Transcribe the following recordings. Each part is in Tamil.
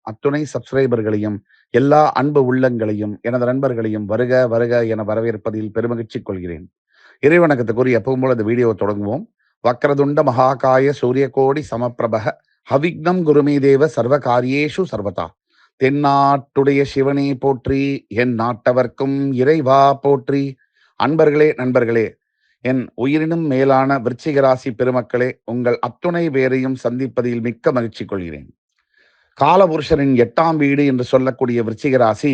அத்துணை சப்ஸ்கிரைபர்களையும், எல்லா அன்பு உள்ளங்களையும், எனது நண்பர்களையும் வருக வருக என வரவேற்பதில் பெருமகிழ்ச்சி கொள்கிறேன். இறைவணக்கத்துக்குரிய எப்பவும் போல இந்த வீடியோவை தொடங்குவோம். வக்ரதுண்ட மகாகாய சூரியகோடி சமப்பிரபக ஹவிக்னம் குருமே தேவ சர்வ காரியேஷு சர்வதா. தென்னாட்டுடைய சிவனே போற்றி, என் நாட்டவர்க்கும் இறைவா போற்றி. அன்பர்களே, நண்பர்களே, என் உயிரினும் மேலான விருச்சிக ராசி பெருமக்களே, உங்கள் அத்துணை பேரையும் சந்திப்பதில் மிக்க மகிழ்ச்சி கொள்கிறேன். காலபுருஷனின் 8ஆம் வீடு என்று சொல்லக்கூடிய விருச்சிக ராசி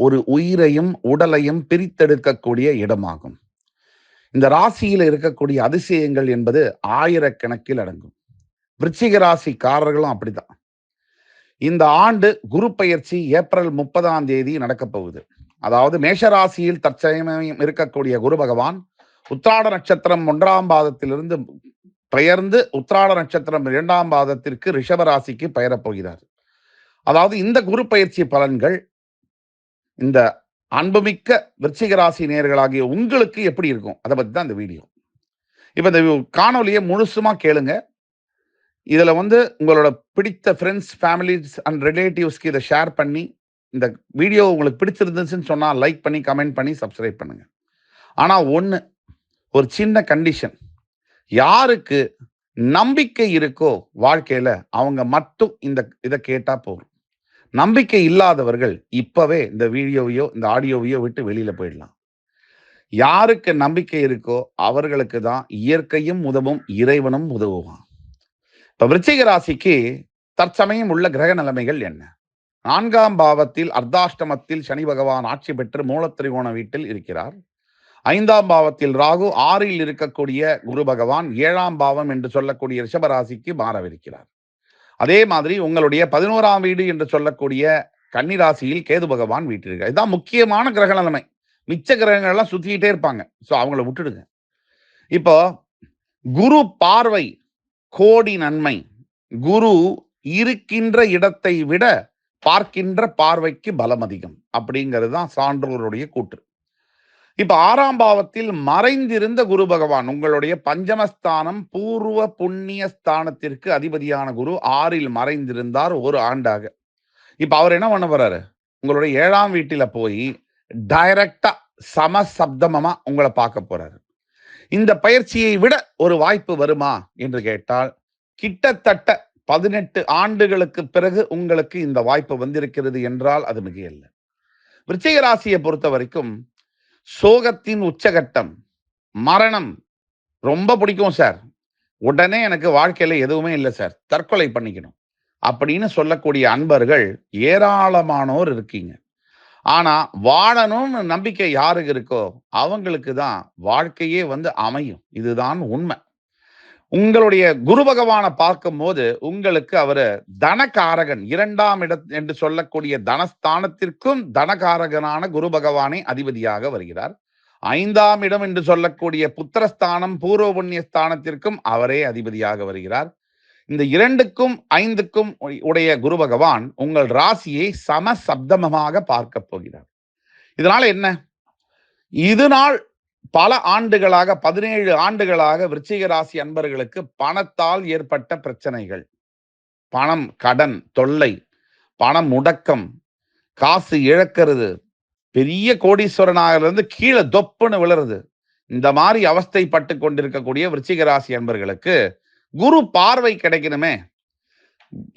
ஒரு உயிரையும் உடலையும் பிரித்தெடுக்கக்கூடிய இடமாகும். இந்த ராசியில் இருக்கக்கூடிய அதிசயங்கள் என்பது ஆயிரக்கணக்கில் அடங்கும். விருச்சிக ராசிக்காரர்களும் அப்படிதான். இந்த ஆண்டு குரு பெயர்ச்சி ஏப்ரல் 30ஆம் தேதி நடக்கப் போகுது. அதாவது மேஷராசியில் தற்சமயம் இருக்கக்கூடிய குரு பகவான் உத்திராட நட்சத்திரம் 1ஆம் பாதத்திலிருந்து பெயர்ந்து உத்திராட நட்சத்திரம் 2ஆம் பாதத்திற்கு ரிஷபராசிக்கு பெயரப் போகிறார். அதாவது இந்த குரு பயிற்சி பலன்கள் இந்த அன்புமிக்க விருச்சிக ராசி நேயர்களாகிய உங்களுக்கு எப்படி இருக்கும், அதை பத்தி தான் இந்த வீடியோ. இப்ப இந்த காணொலியை முழுசுமா கேளுங்க. இதுல உங்களோட பிடித்த ஃப்ரெண்ட்ஸ், ஃபேமிலிஸ் அண்ட் ரிலேட்டிவ்ஸ்க்கு இதை ஷேர் பண்ணி, இந்த வீடியோ உங்களுக்கு பிடிச்சிருந்துச்சுன்னு சொன்னா லைக் பண்ணி, கமெண்ட் பண்ணி, சப்ஸ்கிரைப் பண்ணுங்க. ஆனா ஒரு சின்ன கண்டிஷன், யாருக்கு நம்பிக்கை இருக்கோ வாழ்க்கையில அவங்க மட்டும் இதை கேட்டா போதும். நம்பிக்கை இல்லாதவர்கள் இப்பவே இந்த வீடியோவையோ இந்த ஆடியோவையோ விட்டு வெளியில போயிடலாம். யாருக்கு நம்பிக்கை இருக்கோ அவர்களுக்கு தான் இயற்கையும் உதவும், இறைவனும் உதவுவான். இப்ப விருச்சிக ராசிக்கு தற்சமயம் உள்ள கிரக நிலைமைகள் என்ன? 4ஆம் பாவத்தில் அர்த்தாஷ்டமத்தில் சனி பகவான் ஆட்சி பெற்று மூலத்திரிகோண வீட்டில் இருக்கிறார். 5ஆம் பாவத்தில் ராகு, 6ல் இருக்கக்கூடிய குரு பகவான் 7ஆம் பாவம் என்று சொல்லக்கூடிய ரிஷபராசிக்கு மாறவிருக்கிறார். அதே மாதிரி உங்களுடைய 11ஆம் வீடு என்று சொல்லக்கூடிய கன்னிராசியில் கேது பகவான் வீட்டிருக்கார். இதுதான் முக்கியமான கிரக நிலைமை. மிச்ச கிரகங்கள் எல்லாம் சுத்திக்கிட்டே இருப்பாங்க. சோ அவங்கள விட்டுடுங்க. இப்போ குரு பார்வை கோடி நன்மை. குரு இருக்கின்ற இடத்தை விட பார்க்கின்ற பார்வைக்கு பலம் அதிகம் அப்படிங்கிறது தான் சான்றோருடைய கூற்று. இப்ப 6ஆம் பாவத்தில் மறைந்திருந்த குரு பகவான் உங்களுடைய பஞ்சமஸ்தானம் பூர்வ புண்ணிய ஸ்தானத்திற்கு அதிபதியான குரு 6ல் மறைந்திருந்தார் ஒரு ஆண்டாக. இப்ப அவர் என்ன பண்ண போறாரு? உங்களுடைய 7ஆம் வீட்டில போய் டைரக்டா சமசப்தமமா உங்களை பார்க்க போறாரு. இந்த பயிற்சியை விட ஒரு வாய்ப்பு வருமா என்று கேட்டால், கிட்டத்தட்ட 18 ஆண்டுகளுக்கு பிறகு உங்களுக்கு இந்த வாய்ப்பு வந்திருக்கிறது என்றால் அது மிகையல்ல. விருச்சிக ராசியை பொறுத்த வரைக்கும் சோகத்தின் உச்சகட்டம், மரணம் ரொம்ப பிடிக்கும் சார். உடனே எனக்கு வாழ்க்கையில எதுவுமே இல்லை சார், தற்கொலை பண்ணிக்கணும் அப்படின்னு சொல்லக்கூடிய அன்பர்கள் ஏராளமானோர் இருக்கீங்க. ஆனா வாழணும்னு நம்பிக்கை யாருக்கு இருக்கோ அவங்களுக்கு தான் வாழ்க்கையே அமையும். இதுதான் உண்மை. உங்களுடைய குரு பகவானை பார்க்கும் போது உங்களுக்கு அவரு தனகாரகன், 2ஆம் இடம் என்று சொல்லக்கூடிய தனஸ்தானத்திற்கும் தனகாரகனான குரு பகவானை அதிபதியாக வருகிறார். 5ஆம் இடம் என்று சொல்லக்கூடிய புத்திரஸ்தானம் பூர்வ புண்ணிய ஸ்தானத்திற்கும் அவரே அதிபதியாக வருகிறார். இந்த 2க்கும் 5க்கும் உடைய குரு பகவான் உங்கள் ராசியை சமசப்தமமாக பார்க்க போகிறார். இதனால என்ன? இதுநாள் பல ஆண்டுகளாக 17 ஆண்டுகளாக விருச்சிக ராசி அன்பர்களுக்கு பணத்தால் ஏற்பட்ட பிரச்சனைகள், பணம் கடன் தொல்லை, பணம் முடக்கம், காசு இழக்கிறது, பெரிய கோடீஸ்வரனாக இருந்து கீழே தொப்புன்னு விழுறது, இந்த மாதிரி அவஸ்தைப்பட்டு கொண்டிருக்கக்கூடிய விருச்சிக ராசி அன்பர்களுக்கு குரு பார்வை கிடைக்கணுமே.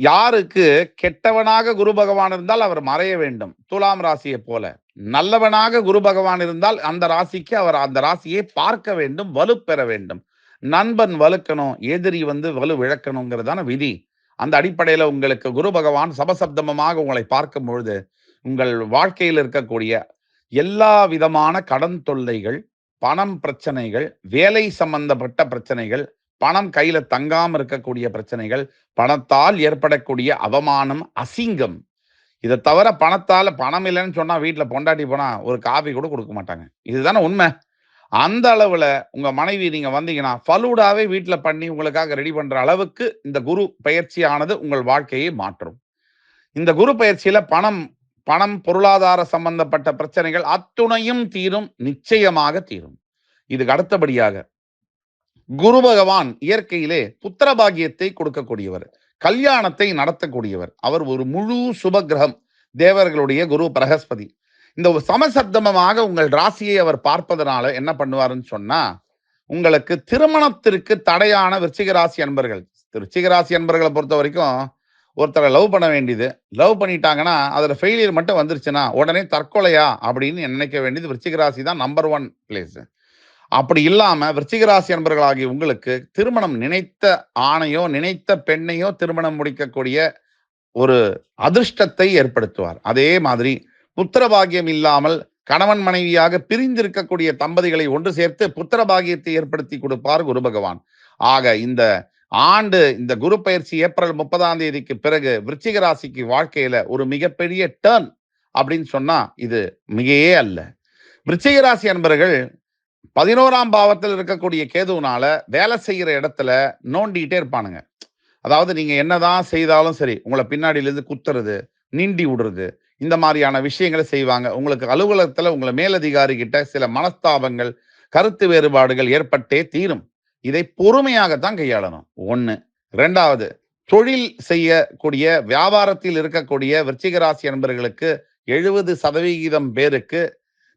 யாருக்கு கெட்டவனாக குரு பகவான் இருந்தால் அவர் மறைய வேண்டும், துலாம் ராசியை போல. நல்லவனாக குரு பகவான் இருந்தால் அந்த ராசிக்கு அவர் அந்த ராசியை பார்க்க வேண்டும், வலுப்பெற வேண்டும். நண்பன் வலுக்கணும், எதிரி வலு விழக்கணுங்கிறதான விதி. அந்த அடிப்படையில் உங்களுக்கு குரு பகவான் சபசப்தமமாக உங்களை பார்க்கும் பொழுது உங்கள் வாழ்க்கையில் இருக்கக்கூடிய எல்லா விதமான கடன் தொல்லைகள், பணம் பிரச்சனைகள், வேலை சம்பந்தப்பட்ட பிரச்சனைகள், பணம் கையில தங்காம இருக்கக்கூடிய பிரச்சனைகள், பணத்தால் ஏற்படக்கூடிய அவமானம், அசிங்கம், இதை தவிர பணத்தால பணம் இல்லைன்னு சொன்னா வீட்டுல பொண்டாட்டி போனா ஒரு காபி கூட கொடுக்க மாட்டாங்க. இதுதானே உண்மை. அந்த அளவுல உங்க மனைவி நீங்க வந்தீங்கன்னா ஃபலூடாவே வீட்டுல பண்ணி உங்களுக்காக ரெடி பண்ற அளவுக்கு இந்த குரு பயிற்சியானது உங்கள் வாழ்க்கையை மாற்றும். இந்த குரு பயிற்சியில பணம் பொருளாதார சம்பந்தப்பட்ட பிரச்சனைகள் அத்துணையும் தீரும், நிச்சயமாக தீரும். இதுக்கு அடுத்தபடியாக குரு பகவான் இயற்கையிலே புத்திர பாக்கியத்தை கொடுக்கக்கூடியவர். கல்யாணத்தை நடத்தக்கூடியவர். அவர் ஒரு முழு சுபக்கிரகம். தேவர்களுடைய குரு பிரகஸ்பதி. இந்த சமசப்தமமாக உங்கள் ராசியை அவர் பார்ப்பதனால என்ன பண்ணுவாருன்னு சொன்னா, உங்களுக்கு திருமணத்திற்கு தடையான விருச்சிக ராசி அன்பர்கள், விருச்சிக ராசி அன்பர்களை பொறுத்த வரைக்கும் ஒருத்தரை லவ் பண்ண வேண்டியது. லவ் பண்ணிட்டாங்கன்னா, அதுல ஃபெயிலியர் மட்டும் வந்துருச்சுன்னா, உடனே தற்கொலையா அப்படின்னு நினைக்க வேண்டியது விருச்சிக ராசி தான் நம்பர் 1 பிளேஸ். அப்படி இல்லாம விருச்சிக ராசி அன்பர்களாகிய உங்களுக்கு திருமணம் நினைத்த ஆணையோ, நினைத்த பெண்ணையோ திருமணம் முடிக்கக்கூடிய ஒரு அதிர்ஷ்டத்தை ஏற்படுத்துவார். அதே மாதிரி புத்திர பாக்கியம் இல்லாமல் கணவன் மனைவியாக பிரிந்திருக்கக்கூடிய தம்பதிகளை ஒன்று சேர்த்து புத்திர பாக்கியத்தை ஏற்படுத்தி கொடுப்பார் குரு பகவான். ஆக இந்த ஆண்டு இந்த குரு பயிற்சி ஏப்ரல் 30ஆம் தேதிக்கு பிறகு விருச்சிக ராசிக்கு வாழ்க்கையில ஒரு மிகப்பெரிய டர்ன் அப்படின்னு சொன்னா இது மிகையே அல்ல. விருச்சிக ராசி அன்பர்கள் 11ஆம் பாவத்தில் இருக்கக்கூடிய கேதுவுனால வேலை செய்யற இடத்துல நோண்டிக்கிட்டே இருப்பானுங்க. அதாவது நீங்க என்னதான் செய்தாலும் சரி, உங்களை பின்னாடியிலிருந்து குத்துறது, நீண்டி விடுறது, இந்த மாதிரியான விஷயங்களை செய்வாங்க. உங்களுக்கு அலுவலகத்துல உங்களை மேலதிகாரி கிட்ட சில மனஸ்தாபங்கள், கருத்து வேறுபாடுகள் ஏற்பட்டே தீரும். இதை பொறுமையாகத்தான் கையாளணும். 1. 2வது, தொழில் செய்யக்கூடிய வியாபாரத்தில் இருக்கக்கூடிய விருச்சிக ராசி அன்பர்களுக்கு 70% பேருக்கு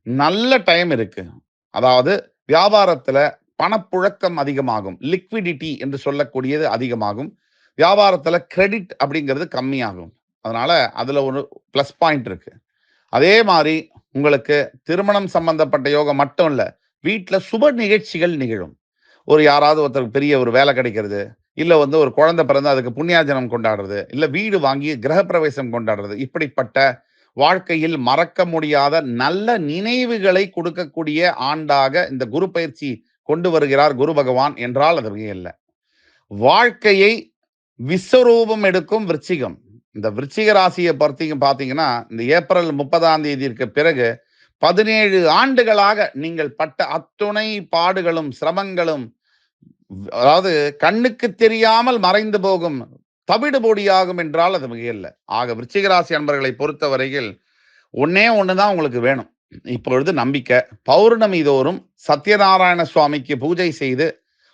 நல்ல டைம் இருக்கு. அதாவது வியாபாரத்துல பணப்புழக்கம் அதிகமாகும். லிக்விடிட்டி என்று சொல்லக்கூடியது அதிகமாகும். வியாபாரத்துல கிரெடிட் அப்படிங்கிறது கம்மியாகும். அதனால அதுல ஒரு பிளஸ் பாயிண்ட் இருக்கு. அதே மாதிரி உங்களுக்கு திருமணம் சம்பந்தப்பட்ட யோகம் மட்டும் இல்ல, வீட்டுல சுப நிகழ்ச்சிகள் நிகழும். ஒரு யாராவது ஒருத்தருக்கு பெரிய ஒரு வேலை கிடைக்கிறது, இல்ல ஒரு குழந்தை பிறந்து அதுக்கு புண்ணியாஜனம் கொண்டாடுறது, இல்ல வீடு வாங்கி கிரகப்பிரவேசம் கொண்டாடுறது, இப்படிப்பட்ட வாழ்க்கையில் மறக்க முடியாத நல்ல நினைவுகளை கொடுக்கக்கூடிய ஆண்டாக இந்த குரு பயிற்சி கொண்டு வருகிறார் குரு பகவான் என்றால் அது இல்லை. வாழ்க்கையை விஸ்வரூபம் எடுக்கும் விருச்சிகம். இந்த விருச்சிக ராசியை பார்த்தீங்கன்னா இந்த ஏப்ரல் 30ஆம் தேதிக்கு பிறகு 17 ஆண்டுகளாக நீங்கள் பட்ட அத்துணை பாடுகளும் சிரமங்களும், அதாவது கண்ணுக்கு தெரியாமல் மறைந்து போகும், தவிடு பொடியாகும் என்றால் அது மிகையில்ல. ஆக விருச்சிக ராசி அன்பர்களை பொறுத்தவரையில் ஒன்னே ஒண்ணுதான் உங்களுக்கு வேணும். இப்பொழுது நம்பிக்கை. பௌர்ணமி தோறும் சத்யநாராயண சுவாமிக்கு பூஜை செய்து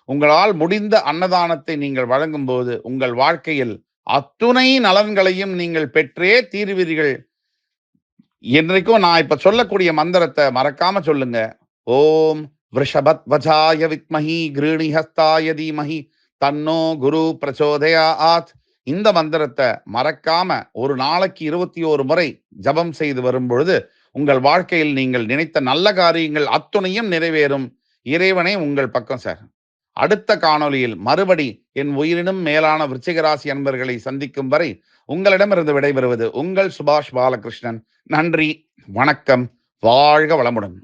உங்களால் முடிந்த அன்னதானத்தை நீங்கள் வழங்கும் போது உங்கள் வாழ்க்கையில் அத்துணை நலன்களையும் நீங்கள் பெற்றே தீர்வீர்கள். என்றைக்கும் நான் இப்ப சொல்லக்கூடிய மந்திரத்தை மறக்காம சொல்லுங்க. ஓம் விருஷபத் வஜாய வித்மஹி கிருணி ஹஸ்தாய தீமஹி தன்னோ குரு பிரச்சோதயாத். இந்த மந்திரத்தை மறக்காம ஒரு நாளைக்கு 21 முறை ஜபம் செய்து வரும் பொழுது உங்கள் வாழ்க்கையில் நீங்கள் நினைத்த நல்ல காரியங்கள் அத்துணையும் நிறைவேறும். இறைவனை உங்கள் பக்கம் சார். அடுத்த காணொலியில் மறுபடி என் உயிரினும் மேலான விருச்சிக ராசி அன்பர்களை சந்திக்கும் வரை உங்களிடமிருந்து விடைபெறுவது உங்கள் சுபாஷ் பாலகிருஷ்ணன். நன்றி, வணக்கம், வாழ்க வளமுடன்.